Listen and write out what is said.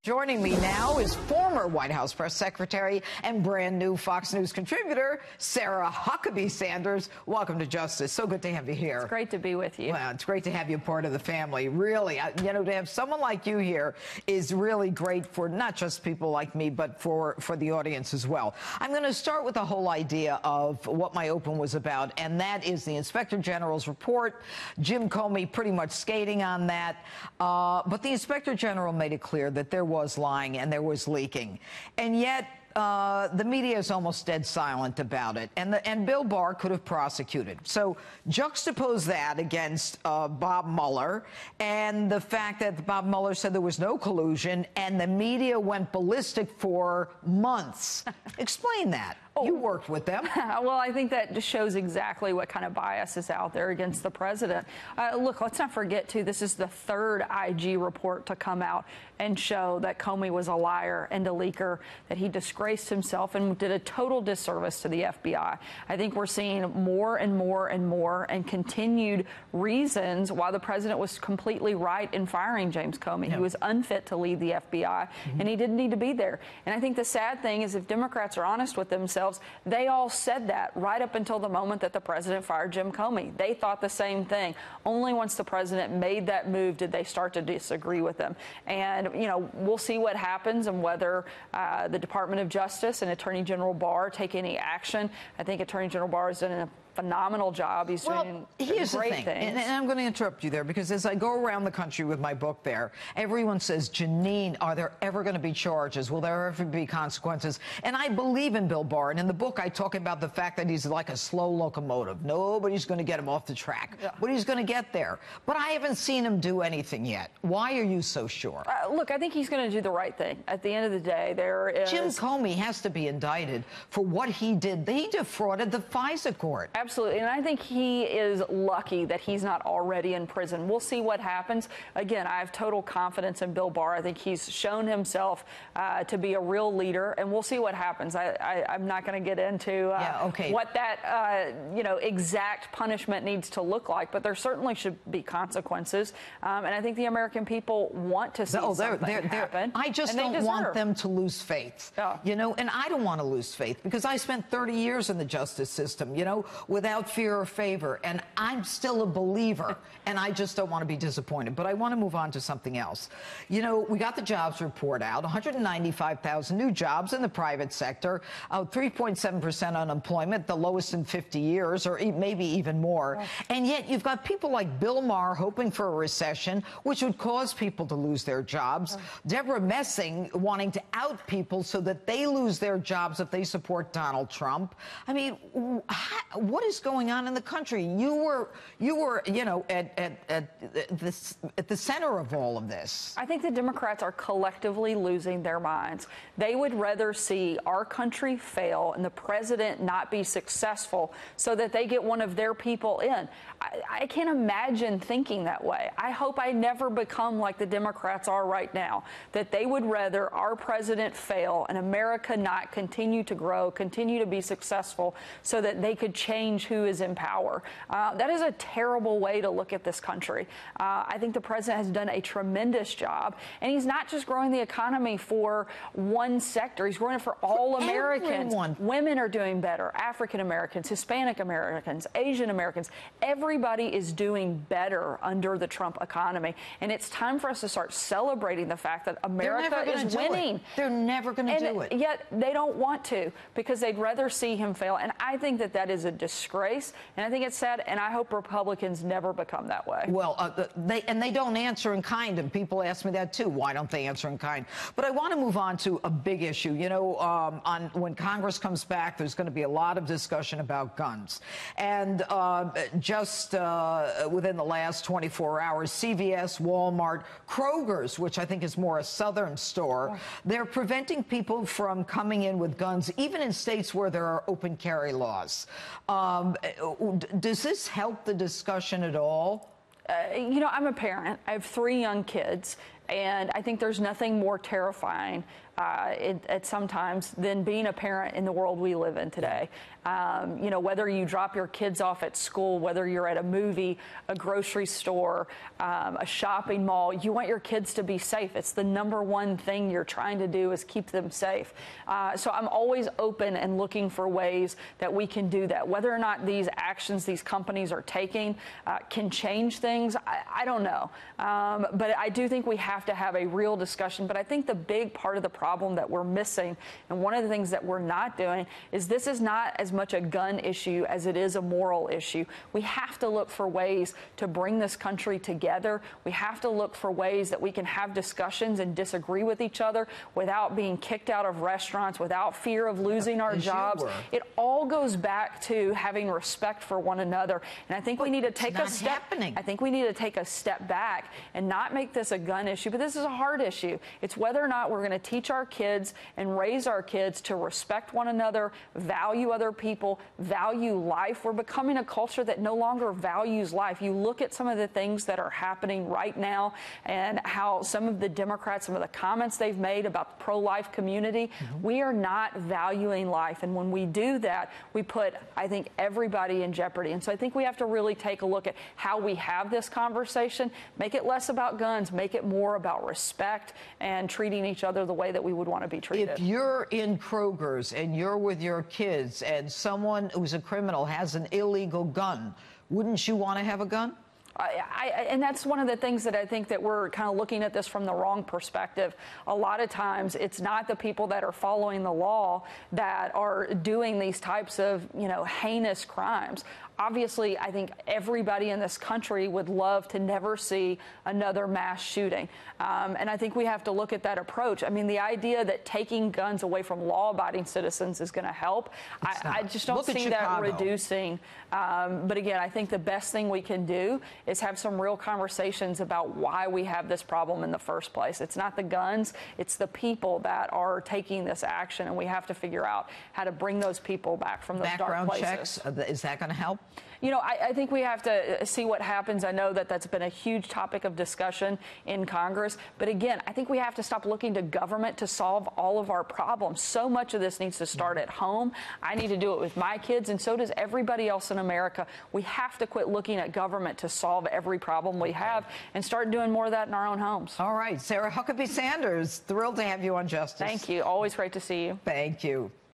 Joining me now is former White House press secretary and brand new Fox News contributor, Sarah Huckabee Sanders. Welcome to Justice. So good to have you here. It's great to be with you. Well, it's great to have you part of the family. Really, you know, to have someone like you here is really great for not just people like me, but for the audience as well. I'm going to start with the whole idea of what my open was about, and that is the Inspector General's report. Jim Comey pretty much skating on that. But the Inspector General made it clear that there was lying and there was leaking. And yet, the media is almost dead silent about it, and Bill Barr could have prosecuted. So juxtapose that against Bob Mueller and the fact that Bob Mueller said there was no collusion and the media went ballistic for months. Explain that. You worked with them. Well, I think that just shows exactly what kind of bias is out there against the president. Look, let's not forget, too, this is the third IG report to come out and show that Comey was a liar and a leaker, that he disgraced himself and did a total disservice to the FBI. I think we're seeing more and more and more and continued reasons why the president was completely right in firing James Comey. Yeah. He was unfit to lead the FBI, and he didn't need to be there. And I think the sad thing is if Democrats are honest with themselves, they all said that right up until the moment that the president fired Jim Comey. They thought the same thing. Only once the president made that move did they start to disagree with him. And, you know, we'll see what happens and whether the Department of Justice and Attorney General Barr take any action. I think Attorney General Barr has done a phenomenal job. He's doing great things. And I'm going to interrupt you there because as I go around the country with my book there, everyone says, Jeanine, are there ever going to be charges? Will there ever be consequences? And I believe in Bill Barr. And in the book, I talk about the fact that he's like a slow locomotive. Nobody's going to get him off the track, but he's going to get there. But I haven't seen him do anything yet. Why are you so sure? Look, I think he's going to do the right thing. At the end of the day, there is... Jim Comey has to be indicted for what he did. He defrauded the FISA court. Absolutely. And I think he is lucky that he's not already in prison. We'll see what happens. Again, I have total confidence in Bill Barr. I think he's shown himself to be a real leader, and we'll see what happens. I'm not going to get into what that exact punishment needs to look like, but there certainly should be consequences. And I think the American people want to see something happen. I just don't want them to lose faith. You know, and I don't want to lose faith because I spent 30 years in the justice system, you know, without fear or favor, and I'm still a believer, and I just don't want to be disappointed. But I want to move on to something else. You know, we got the jobs report out, 195,000 new jobs in the private sector, 3.7% unemployment, the lowest in 50 years, or maybe even more. And yet you've got people like Bill Maher hoping for a recession, which would cause people to lose their jobs. Deborah Messing wanting to out people so that they lose their jobs if they support Donald Trump. I mean, what is going on in the country? You were, you know, at the center of all of this. I think the Democrats are collectively losing their minds. They would rather see our country fail and the president not be successful so that they get one of their people in. I can't imagine thinking that way. I hope I never become like the Democrats are right now, that they would rather our president fail and America not continue to grow, continue to be successful so that they could change who is in power. That is a terrible way to look at this country. I think the president has done a tremendous job, and he's not just growing the economy for one sector. He's growing it for all Americans. Everyone. Women are doing better. African Americans, Hispanic Americans, Asian Americans. Everybody is doing better under the Trump economy, and it's time for us to start celebrating the fact that America is winning. They're never going to do it. Yet they don't want to because they'd rather see him fail, and I think that that is a disgrace, and I think it's sad, and I hope Republicans never become that way. Well, they don't answer in kind, and people ask me that too. Why don't they answer in kind? But I want to move on to a big issue. You know, when Congress comes back, there's going to be a lot of discussion about guns, and just within the last 24 hours, CVS, Walmart, Kroger's, which I think is more a southern store, they're preventing people from coming in with guns, even in states where there are open carry laws. Does this help the discussion at all? You know, I'm a parent. I have 3 young kids. And I think there's nothing more terrifying at sometimes than being a parent in the world we live in today. You know, whether you drop your kids off at school, whether you're at a movie, a grocery store, a shopping mall, you want your kids to be safe. It's the #1 thing you're trying to do is keep them safe. So I'm always open and looking for ways that we can do that. Whether or not these actions these companies are taking can change things, I don't know. But I do think we have to have a real discussion. But I think the big part of the problem that we're missing, and one of the things that we're not doing, is this is not as much a gun issue as it is a moral issue. We have to look for ways to bring this country together. We have to look for ways that we can have discussions and disagree with each other without being kicked out of restaurants, without fear of losing our jobs. It all goes back to having respect for one another. And I think we need to take a step. I think we need to take a step back and not make this a gun issue, but this is a hard issue. It's whether or not we're going to teach our kids and raise our kids to respect one another, value other people, value life. We're becoming a culture that no longer values life. You look at some of the things that are happening right now and how some of the Democrats, some of the comments they've made about the pro-life community, we are not valuing life. And when we do that, we put, I think, everybody in jeopardy. And so I think we have to really take a look at how we have this conversation, make it less about guns, make it more about respect and treating each other the way that we would want to be treated. If you're in Kroger's and you're with your kids and someone who's a criminal has an illegal gun, wouldn't you want to have a gun? And that's one of the things that I think that we're kind of looking at this from the wrong perspective. A lot of times it's not the people that are following the law that are doing these types of, you know, heinous crimes. Obviously, I think everybody in this country would love to never see another mass shooting. And I think we have to look at that approach. I mean, the idea that taking guns away from law-abiding citizens is going to help, I just don't see that reducing. But again, I think the best thing we can do is have some real conversations about why we have this problem in the first place. It's not the guns, it's the people that are taking this action, and we have to figure out how to bring those people back from those dark places. Background checks, is that going to help? You know, I think we have to see what happens. I know that that's been a huge topic of discussion in Congress. But again, I think we have to stop looking to government to solve all of our problems. So much of this needs to start at home. I need to do it with my kids, and so does everybody else in America. We have to quit looking at government to solve every problem we have and start doing more of that in our own homes. All right. Sarah Huckabee Sanders, thrilled to have you on Justice. Thank you. Always great to see you. Thank you.